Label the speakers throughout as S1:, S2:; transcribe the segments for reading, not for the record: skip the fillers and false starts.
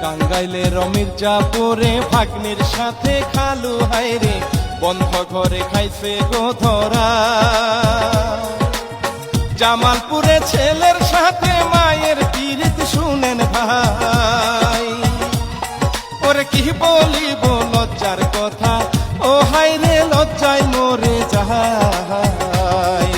S1: টাঙ্গাইলের মির্জাপুরে ভাগ্নির সাথে খালু হাইরে বন্ধ ঘরে খাইছে গো ধরা। জামালপুরে ছেলের সাথে মায়ের পীড়িত শুনেন ভাই, ওরে কি বলিব লজ্জার কথা, ও হাইরে লজ্জায় মরে যাই।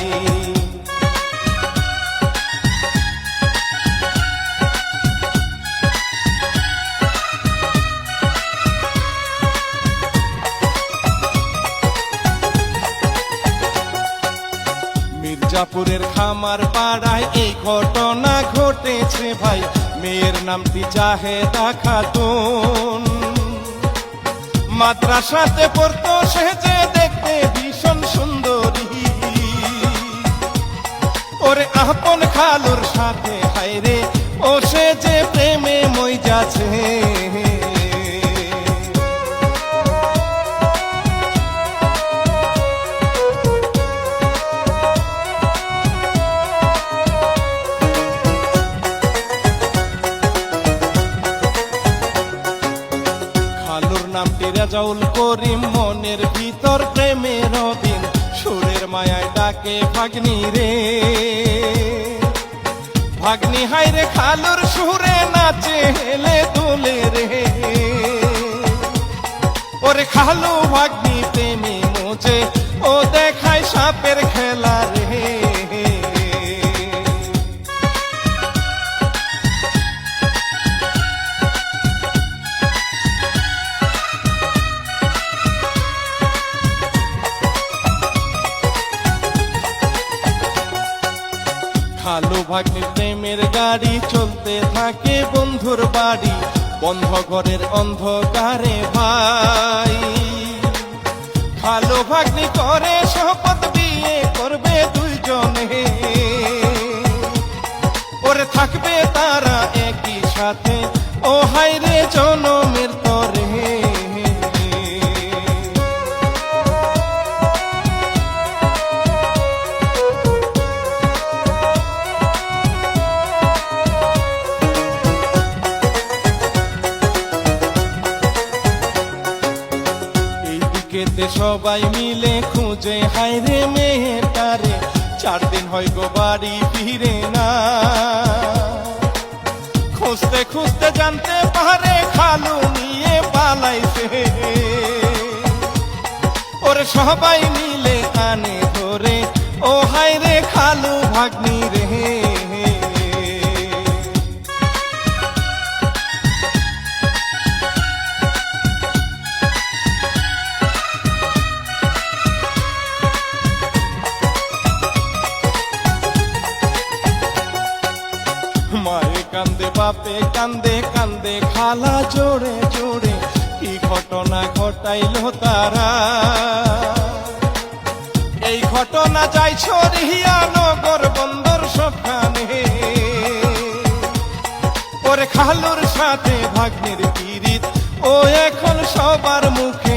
S1: মির্জাপুরের খামার পাড়ায় এই ঘটনা ঘটেছে ভাই। মেয়ের নামটি জাহেদা খাতুন, মাদ্রাসাতে পড়তো সেজে দেখতে ভীষণ সুন্দরী। ওরে আপন খালুর সাথে হায়রে ও সে যে প্রেমে মই যাচ্ছে। নামটি রাজাউল করিম, মনের ভিতর প্রেমের রবিন, সুরের মায়ায় ডাকে ভাগ্নি রে। ভাগ্নি হাইরে খালুর সুরে নাচে হেলে দুলে রে। ওরে খালু ভাগ্নি প্রেমে মোজে ও দেখায় সাপের খেলা রে। খালু ভাগ্নির প্রেমের গাড়ি চলতে থাকে বন্ধুর বাড়ি, বন্ধ ঘরের অন্ধকারে ভাই। খালু ভাগ্নি করে শপথ বিয়ে করবে দুইজনে, ওরে থাকবে তারা একই সাথে ও হাইরে জনমের তরে। সবাই মিলে খুঁজে হাইরে মেয়েটারে, 4 দিন হয় গো বাড়ি ফিরে না। খুঁজতে খুঁজতে জানতে পারে খালু নিয়ে পালাইছে। ওরে সবাই মিলে আনে ধরে ও হাইরে খালু ভাগ্নি রে। মায়ে কান্দে বাপে কান্দে কান্দে খালা জোরে জোরে, কি ঘটনা ঘটাইল তারা। এই ঘটনা যাই ছড়িয়া নগর বন্দর সবখানে, ওরে খালুর সাথে ভাগ্নের পীড়িত ও এখন সবার মুখে।